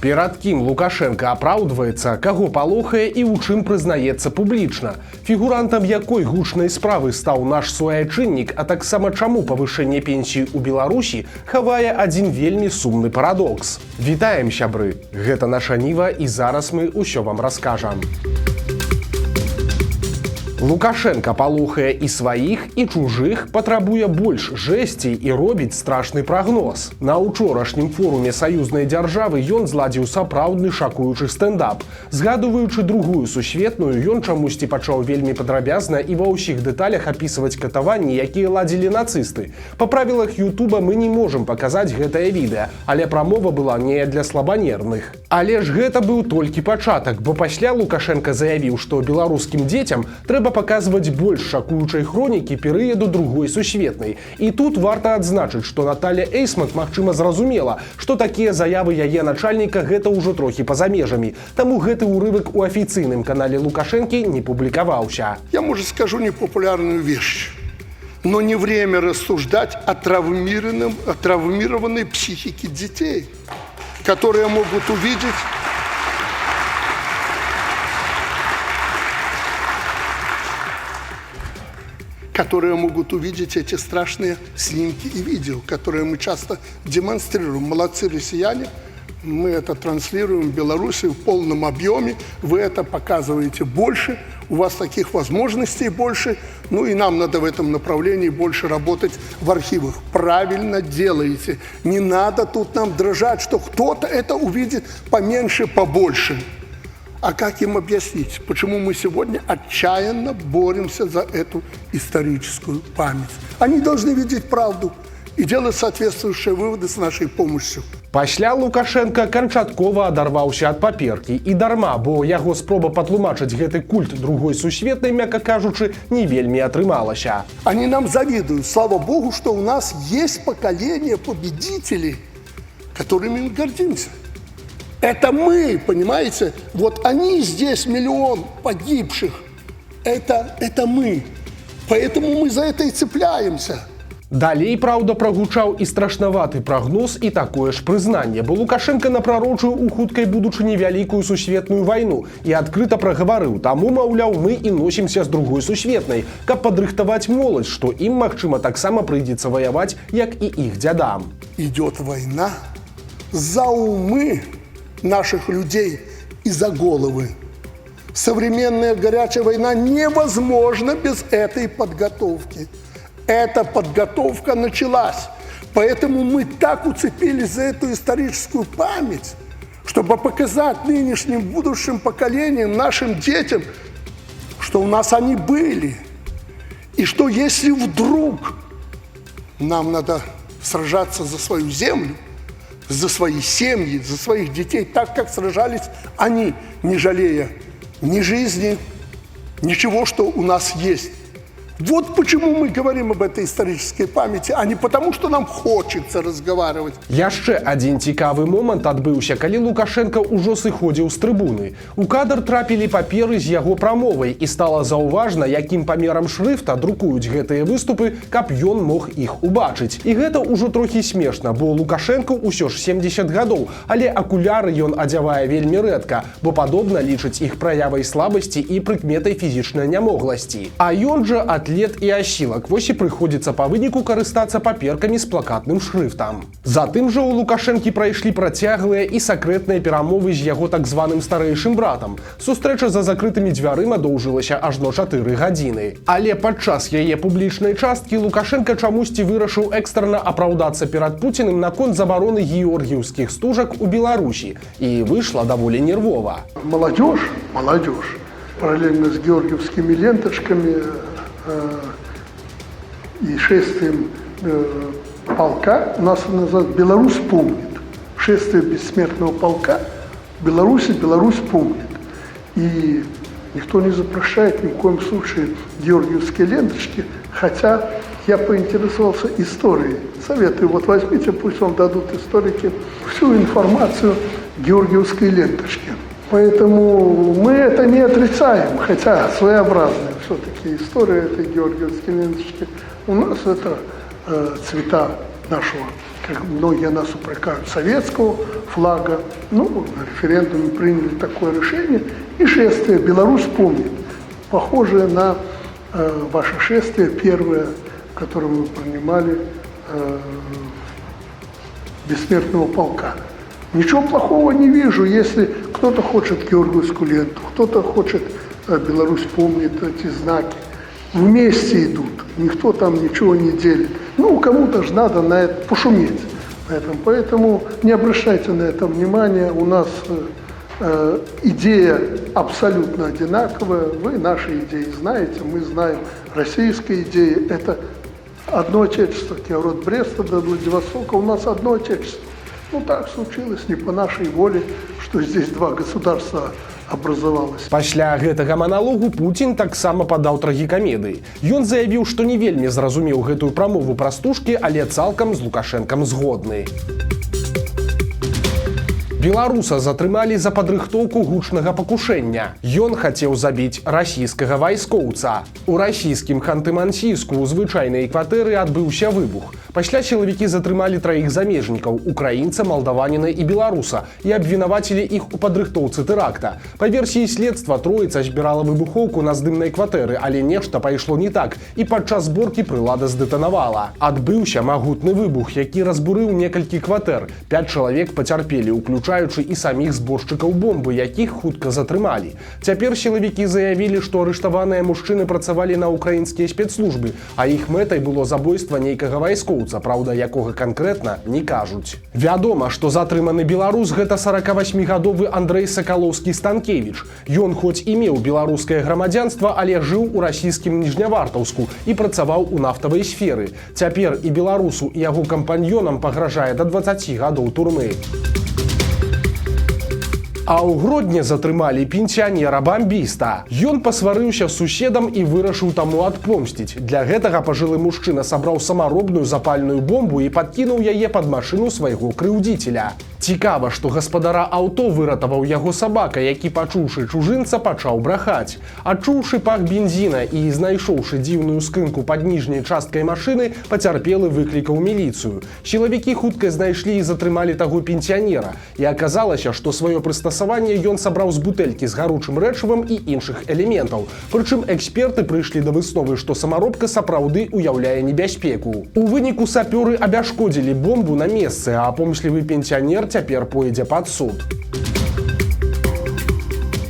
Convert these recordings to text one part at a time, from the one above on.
Перад кім Лукашенко апраўдваецца, каго палохае і ў чым прызнаецца публічна? Фігурантам якой гучнай справы стаў наш суайчыннік, а таксама чаму павышэнне пенсіі ў Беларусі хавае адзін вельмі сумны парадокс? Вітаем, сябры! Гэта наша Ніва, і зараз мы ўсё вам раскажам. Лукашенко палохае і сваіх, і чужых, патрабуе больш жэсцей і робіць страшны прагноз. На ўчорашнім форуме саюзнай дзяржавы ён зладзіў сапраўдны шакуючы стэндап. Згадываючы другую сусветную, ён чамусьці пачаў вельмі падрабязна і ва ўсіх дэталях апісваць катаванні, якія ладзілі нацысты. Па правілах Ютуба мы не можам паказаць гэтае відэа, але прамова была не для слабанервных. Але ж гэта быў толькі пачатак, бо пасля Лукашенко заявіў, што беларускім дзецям трэба паказваць больш шакуючай хронікі перыяду другой сусветнай. І тут варта адзначыць, што Наталья Эйсман, магчыма, зразумела, што такія заявы яе начальніка гэта ўжо трохі па-за межамі. Таму гэты ўрывак у афіцыйным канале Лукашэнкі не публікаваўся. Я, может, скажу непопулярную вещь, но не время рассуждать о травмированной психике детей, которые могут увидеть эти страшные снимки и видео, которые мы часто демонстрируем. Молодцы россияне, мы это транслируем в Беларуси в полном объеме, вы это показываете больше, у вас таких возможностей больше, ну и нам надо в этом направлении больше работать в архивах. Правильно делаете, не надо тут нам дрожать, что кто-то это увидит поменьше, побольше. А как им объяснить, почему мы сегодня отчаянно боремся за эту историческую память? Они должны видеть правду и делать соответствующие выводы с нашей помощью. Пасля Лукашенко канчаткова адарваўся ад паперкі. І дарма, бо яго спроба патлумачыць гэты культ другой сусветнай, мякка кажучы, не вельмі атрымалася. Они нам завидуют. Слава Богу, что у нас есть поколение победителей, которыми мы гордимся. Это мы, понимаете? Вот они здесь, миллион погибших. Это мы. Поэтому мы за это и цепляемся. Далей, праўда, прагучаў і страшнаваты прагноз, і такое ж прызнанне, бо Лукашенко напрарочыў у хуткай будучыні вялікую сусветную вайну і адкрыта прагаварыў, таму, маўляў, мы і носімся з другой сусветнай, каб падрыхтаваць моладзь, што ім, магчыма, таксама прыйдзецца ваяваць, як і іх дзядам. Идет война за умы наших людей и за головы. Современная горячая война невозможна без этой подготовки. Эта подготовка началась. Поэтому мы так уцепились за эту историческую память, чтобы показать нынешним будущим поколениям, нашим детям, что у нас они были. И что если вдруг нам надо сражаться за свою землю, за свои семьи, за своих детей, так, как сражались они, не жалея ни жизни, ничего, что у нас есть. Вот почему мы говорим об этой исторической памяти, а не потому, что нам хочется разговаривать. Яшчэ адзін цікавы момант адбыўся, калі Лукашенко ўжо сыходзіў з трыбуны. У кадр трапілі паперы з яго прамовай, і стала заўважна, якім памерам шрыфта друкуюць гэтыя выступы, каб ён мог іх убачыць. І гэта ўжо трохі смешна, бо Лукашенко ўсё ж 70 гадоў, але акуляры ён адзявае вельмі рэдка, бо падобна лічыць іх праявай слабасці і прыкметай фізічнай нямогласці. А ён жа атлет і асілак, вось і прыходзіцца па выніку карыстацца паперкамі з плакатным шрыфтам. Затым жа ў Лукашэнкі прайшлі працяглыя і сакрэтныя перамовы з яго так званым старэйшым братам. Сустрэча за закрытымі дзвярыма доўжылася ажно 4 гадзіны. Але падчас яе публічнай часткі Лукашенко чамусьці вырашыў экстрана апраўдацца перад Пуціным наконт забароны георгіўскіх стужак у Беларусі. І выйшла даволі нервова. Молодежь, параллельно с георгиевскими ленточками и шествием полка, у нас называют «Беларусь помнит». Шествие бессмертного полка в Беларуси «Беларусь помнит». И никто не запрещает ни в коем случае георгиевские ленточки, хотя я поинтересовался историей. Советую, вот возьмите, пусть вам дадут историки всю информацию георгиевской ленточки. Поэтому мы это не отрицаем, хотя своеобразная все-таки история этой георгиевской ленточки. У нас это цвета нашего как многие нас упрекают, советского флага. Ну, на референдуме приняли такое решение. И шествие «Беларусь помнит», похожее на ваше шествие первое, которое мы принимали бессмертного полка. Ничего плохого не вижу, если кто-то хочет георгиевскую ленту, кто-то хочет «Беларусь помнит», эти знаки. Вместе идут, никто там ничего не делит. Ну, кому-то же надо на это пошуметь. Поэтому не обращайте на это внимания. У нас идея абсолютно одинаковая. Вы наши идеи знаете, мы знаем. Российская идея – это одно отечество. Киеврод Бреста до Владивостока у нас одно отечество. Ну, так случилось, не по нашей воле, что здесь два государства образовалось. Пасля гэтага маналогу Путін таксама падаў трагікамедыі. Ён заявіў, што не вельмі зразумеў гэтую прамову прастушкі, але цалкам з Лукашэнкам згодны. Беларуса затрымалі за падрыхтоўку гучнага пакушэння. Ён хацеў забіць расійскага вайскоўца. У расійскім Ханты-Мансійску ў звычайнай кватэры адбыўся выбух. Пасля сілавікі затрымалі траіх замежнікаў – украінца, малдаваніна і беларуса і абвінавацілі іх у падрыхтоўцы тэракта. Па версіі следства, троіца збірала выбухоўку на здымнай кватэры, але нешта пайшло не так, і падчас зборкі прылада здэтанавала. Адбыўся магутны выбух, які разбурыў некалькі кватэр. 5 чалавек пацярпелі, уключаючы і саміх зборшчыкаў бомбы, якіх хутка затрымалі. Цяпер сілавікі заявілі, што арыштаваныя мужчыны працавалі на украінскія спецслужбы, а іх мэтай было забойства нейкага вайскоўца, праўда, якога канкрэтна не кажуць. Вядома, што затрыманы беларус – гэта 48-гадовы Андрэй Сакалоўскі-Станкевіч. Ён хоць і меў беларускае грамадзянства, але жыў у расійскім Ніжнявартаўску і працаваў у нафтавай сферы. Цяпер і беларусу, і яго кампаньёнам пагражае да 20 гадоў турмы. А ў Гродні затрымалі пенсіянера-бамбіста. Ён пасварыўся з суседам і вырашыў таму адпомсціць. Для гэтага пажылы мужчына сабраў самаробную запальную бомбу і падкінуў яе пад машыну свайго крыўдзіцеля. Цікава, што гаспадара аўто выратаваў яго сабака, які, пачуўшы чужынца, пачаў брахаць. Адчуўшы пах бензіна і знайшоўшы дзіўную скрынку пад ніжняй часткай машыны, пацярпелы выклікаў міліцыю. Сілавікі хутка знайшлі і затрымалі таго пенсіянера. І аказалася, што сваё прыстасаванне ён сабраў з бутэлькі з гаручым рэчывам і іншых элементаў. Прычым эксперты прыйшлі да высновы, што самаробка сапраўды ўяўляе небяспеку. У выніку сапёры абяшкодзілі бомбу на месцы, а помслівы пенсіянер цяпер пойдзе пад суд.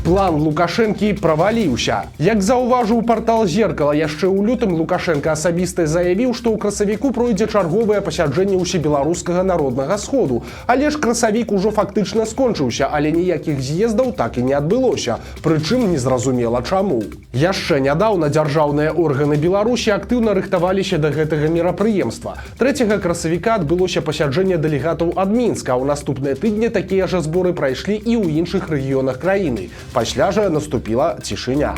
План Лукашэнкі праваліўся. Як заўважыў партал «Зеркала», яшчэ ў лютым Лукашенко асабіста заявіў, што ў красавіку пройдзе чарговае пасяджэнне ўсебеларускага народнага сходу. Але ж красавік ужо фактычна скончыўся, але ніякіх з'ездаў так і не адбылося. Прычым незразумела чаму. Яшчэ нядаўна дзяржаўныя органы Беларусі актыўна рыхтаваліся да гэтага мерапрыемства. 3 красавіка адбылося пасяджэнне дэлегатаў ад Мінска, а ў наступныя тыдні такія жа зборы прайшлі і ў іншых рэгіёнах краіны. Пасля жа наступіла цішыня.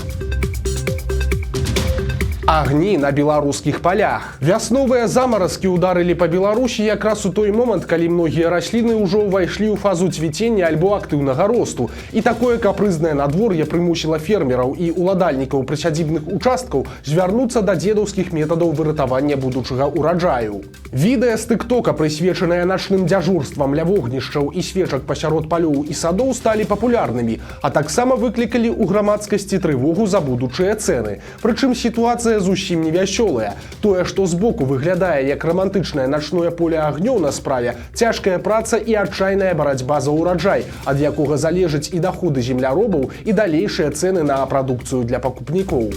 Агні на беларускіх палях. Вясновыя замаразкі ударылі па Беларусі якраз у той момант, калі многія расліны ўжо ўвайшлі ў фазу цвіцення альбо актыўнага росту. І такое капрызнае надвор'е прымусіла фермераў і уладальнікаў прысядзібных участкаў звярнуцца да дзедаўскіх метадаў выратавання будучага ўраджаю. Відэа з тык-тока, прысвечаныя начным дзяжурствам ля вогнішчаў і свечак пасярод палёў і садоў, сталі папулярнымі, а таксама выклікалі ў грамадскасці трывогу за будучыя цэны. Прычым сітуацыя зусім не вясёлая. Тое, што збоку выглядае як рамантычнае начное поле агнёў на справе, цяжкая праца і адчайная барацьба за ўраджай, ад якога залежаць і даходы земляробаў, і далейшыя цэны на прадукцыю для пакупнікоў.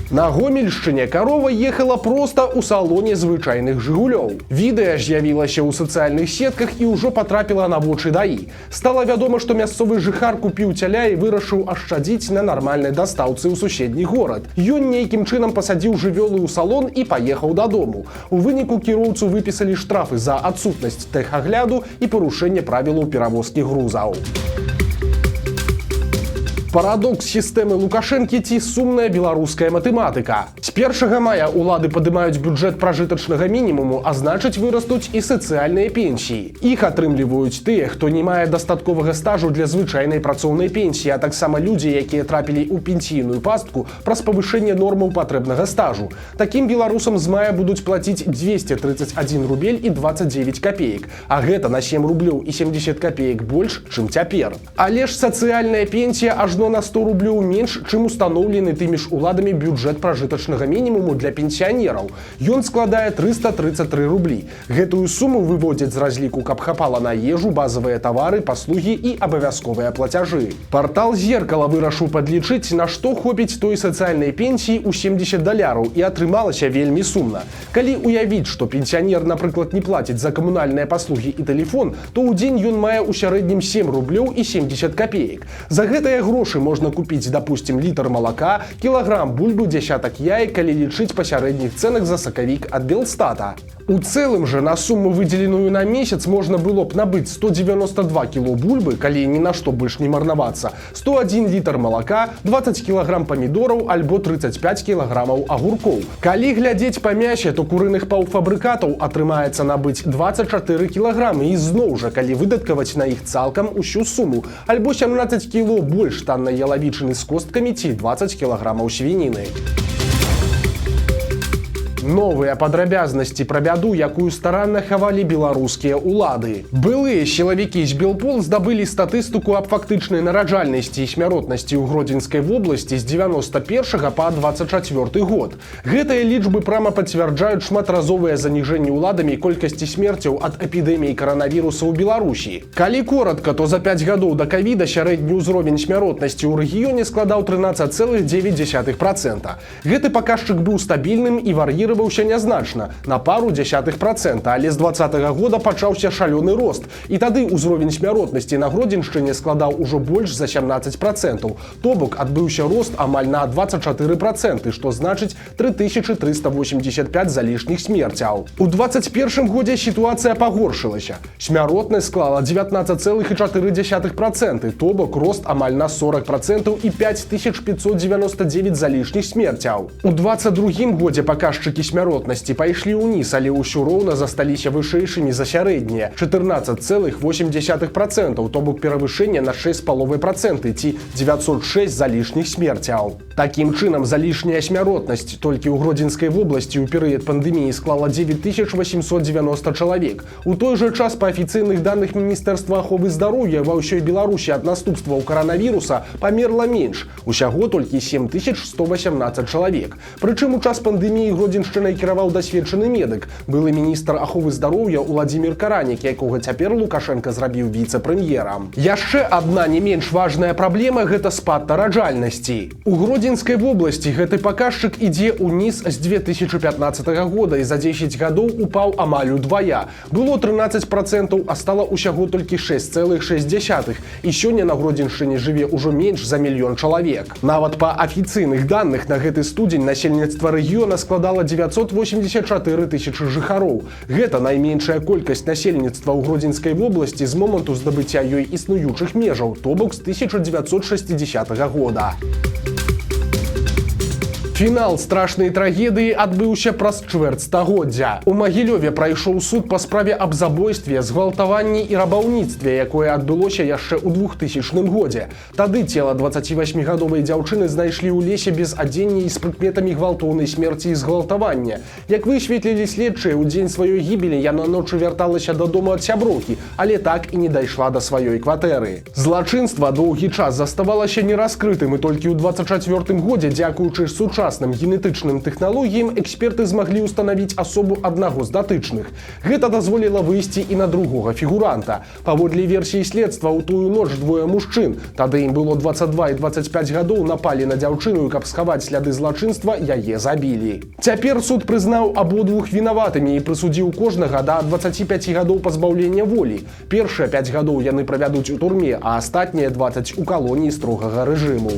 На Гомельшчыне карова ехала проста ў салоне звычайных «Жигулёў». Відэа з'явілася ў сацыяльных сетках і ўжо патрапіла на вочы даі. Стала вядома, што мясцовы жыхар купіў цяля і вырашыў ашчадзіць на нармальнай дастаўцы ў суседні горад. Ён нейкім чынам пасадзіў жывёлы ў салон і паехаў дадому. У выніку кіроўцу выпісалі штрафы за адсутнасць тэхагляду і парушэнне правілаў перавозкі грузаў. Парадокс сістэмы Лукашэнкі ці сумная беларуская матэматыка. З 1 мая улады падымаюць бюджэт пражытачнага мінімуму, а значыць вырастуць і сацыяльныя пенсіі. Іх атрымліваюць тыя, хто не мае дастатковага стажу для звычайнай працоўнай пенсіі, а таксама людзі, якія трапілі ў пенсійную пастку праз павышэнне нормаў патрэбнага стажу. Такім беларусам з мая будуць плаціць 231 рубель і 29 копеек, а гэта на 7 рублёў і 70 копеек больш, чым цяпер. Але ж сацыяльная пенсія ажно на 100 рублёў менш, чым устаноўлены тымі ж уладамі бюджэт пражытачнага мінімуму для пенсіянераў. Ён складае 333 рублі. Гэтую суму выводзяць з разліку, каб хапала на ежу, базавыя тавары, паслугі і абавязковыя плацяжы. Партал «Зеркало» вырашыў падлічыць, на што хопіць той сацыяльнай пенсіі ў 70 даляраў, і атрымалася вельмі сумна. Калі уявіць, што пенсіянер, напрыклад, не плаціць за камунальныя паслугі і тэлефон, то ў дзень ён мае ў сярэднім 7 рублёў і 70 копеек. За гэтыя грошы можна купіць, допустим, літр малака, кілаграм бульбы, дзясятак яек, калі лічыць па сярэдніх цэнах за сакавік ад Белстата. У цэлым жа на суму, выдзеленую на месяц, можна было б набыць 192 кіло бульбы, калі ні на што больш не марнавацца, 101 літр малака, 20 кілаграм памідораў альбо 35 кілаграмаў агуркоў. Калі глядзець па мясе, то курыных паўфабрыкатаў атрымаецца набыць 24 кілаграмы, і зноў жа, калі выдаткаваць на іх цалкам усю суму, альбо 17 кіло больш таннай ялавічыны з косткамі ці 20 кілаграмаў свініны. Новыя падрабязнасці пра бяду, якую старанна хавалі беларускія ўлады. Былыя сілавікі з Белпол здабылі статыстыку аб фактычнай нараджальнасці і смяротнасці ў Гродзенскай вобласці з 91 па 24 год. Гэтыя лічбы прама пацвярджаюць шматразовае заніжэнне ўладамі колькасці смерцяў ад эпідэміі каранавіруса ў Беларусі. Калі коратка, то за 5 гадоў да ковіда сярэдні ўзровень смяротнасці ў рэгіёне складаў 13,9%. Гэты паказчык быў стабільным і вар'іраваўся нязначна, на пару дзясятых процента, але з 2020 года пачаўся шалёны рост, і тады ўзровень смяротнасці на Гродзеншчыне складаў ужо больш за 17%, то бок адбыўся рост амаль на 24%, што значыць 3385 залішніх смерцяў. У 2021 годзе сітуацыя пагоршылася. Смяротнасць склала 19,4%, то бок рост амаль на 40% і 5599 залішніх смерцяў. У 2022 годзе паказчыкі смяротнасці пайшлі ўніз, але ўсё роўна засталіся вышэйшымі за сярэднія 14,8%, то бок перавышэнне на 6,5% ці 906 залішніх смерцяў. Такім чынам, залішняя смяротнасць толькі ў Гродзенскай вобласці ў перыяд пандэміі склала 9890 чалавек. У той жа час, па афіцыйных даных Міністэрства аховы здароўя, ва ўсёй Беларусі ад наступстваў каранавіруса памерла менш, усяго толькі 7118 чалавек. Прычым у час пандэміі Гродзеншчынай кіраваў дасведчаны медык, былы міністр аховы здароўя Уладзімір Каранік, якога цяпер Лукашенка зрабіў віцэ-прэм'ерам. Яшчэ адна не менш важная праблема – гэта спад нараджальнасці. У Гродзенскай вобласці гэты паказчык ідзе ўніз з 2015 года і за 10 гадоў упаў амаль удвая. Было 13%, а стала ўсяго толькі 6,6%. І сёння на Гродзеншчыне жыве ўжо менш за мільён чалавек. Нават па афіцыйных даных на гэты студзень насельніцтва рэгіёна складала 984 тысячы жыхароў. Гэта найменшая колькасць насельніцтва ў Гродзенскай вобласці з моманту здабыцця ёй існуючых межаў, то бок з 1960 года. Фінал страшнай трагедыі адбыўся праз чвэрць стагоддзя. У Магілёве прайшоў суд па справе аб забойстве, згвалтаванні і рабаўніцтве, якое адбылося яшчэ ў 2000 годзе. Тады цела 28гадовай дзяўчыны знайшлі ў лесе без адзення і з прыкметамі гвалтоўнай смерці і згвалтавання. Як высветлілі следчыя, у дзень сваёй гібелі яна ноччу вярталася дадому ад сяброўкі, але так і не дайшла да сваёй кватэры. Злачынства доўгі час заставалася нераскрытым, і толькі ў 2024 годзе, дзякуючы сучасным генетычным тэхналогіям, эксперты змаглі ўстанавіць асобу аднаго з датычных. Гэта дазволіла выйсці і на другога фігуранта. Паводле версіі следства, у тую ноч двое мужчын, тады ім было 22 і 25 гадоў, напалі на дзяўчыну, каб схаваць сляды злачынства, яе забілі. Цяпер суд прызнаў абодвух вінаватымі і прысудзіў кожнага да 25 гадоў пазбаўлення волі. Першыя 5 гадоў яны правядуць у турме, а астатнія 20 у калоніі строгага рэжыму.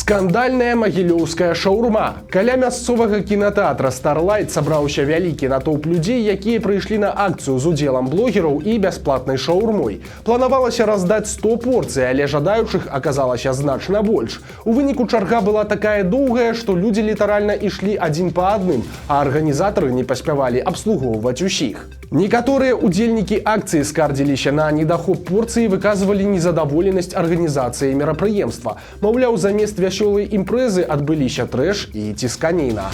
Скандальная магілёўская шаурма. Каля мясцовага кінатэатра Starlight сабраўся вялікі натоўп людзей, якія прыйшлі на акцыю з удзелам блогераў і бясплатнай шаурмой. Планавалася раздаць 100 порцый, але жадаючых аказалася значна больш. У выніку чарга была такая доўгая, што людзі літаральна ішлі адзін па адным, а арганізатары не паспявалі абслугоўваць усіх. Некаторыя удзельнікі акцыі скардзіліся на недахоп порцыі і выказвалі незадаволенасць арганізацыяй мерапрыемства. Маўляў, замест вясёлай імпрэзы адбыліся трэш і цісканіна.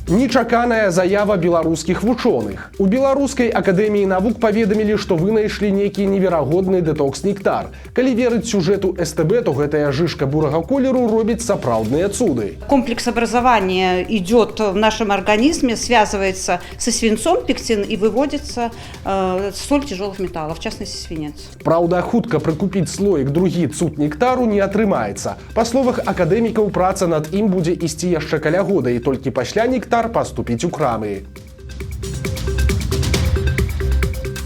Нечаканая заява беларускіх вучоных. У Беларускай акадэміі навук паведамілі, што вынайшлі нейкі неверагодны дэтокс-нектар. Калі верыць сюжэту СТБ, то гэтая жышка бурага колеру робіць сапраўдныя цуды. Комплекс образования идет в нашем организме, связывается со свинцом, пектин, и выводится соль тяжелых металлов, в частности свинец. Праўда, хутка прыкупіць слоік другі цуд нектару не атрымаецца. Па словах акадэмікаў, праца над ім будзе ісці яшчэ каля года, і толькі пасля нектар паступіць у крамы.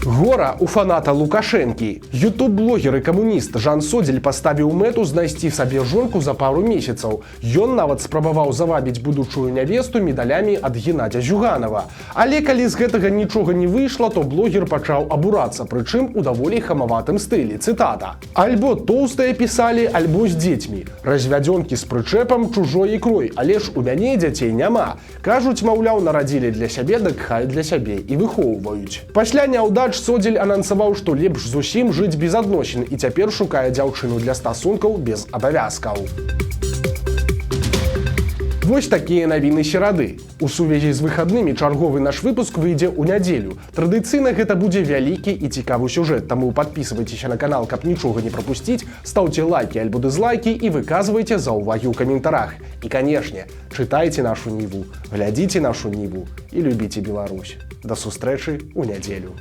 Гора у фаната Лукашэнкі. Ютуб-блогер і камуніст Жан Содзель паставіў мэту знайсці сабе жонку за пару месяцаў. Ён нават спрабаваў завабіць будучую нявесту медалямі ад Геннадзя Зюганова. Але калі з гэтага нічога не выйшла, то блогер пачаў абурацца, прычым у даволі хамаватым стылі. Цытата. «Альбо тоўстыя пісалі, альбо з дзецьмі. Развядзёнкі з прычэпам чужой ікрой, але ж у мяне дзяцей няма. Кажуць, маўляў, нарадзілі для сябе, дык хай для сябе і выхоўваюць». Пасля няўдач Содзель анансаваў, што лепш зусім жыць без адносін і цяпер шукае дзяўчыну для стасункаў без абавязкаў. Вось такія навіны серады. У сувязі з выхаднымі чарговы наш выпуск выйдзе ў нядзелю. Традыцыйна гэта будзе вялікі і цікавы сюжэт, таму падпісывайцеся на канал, каб нічога не прапусціць, стаўце лайкі альбо дызлайкі і выказвайце заўвагі ў каментарах. І, канешне, чытайце нашу Ніву, глядзіце нашу Ніву і любіце Беларусь. Да сустрэчы ў нядзелю.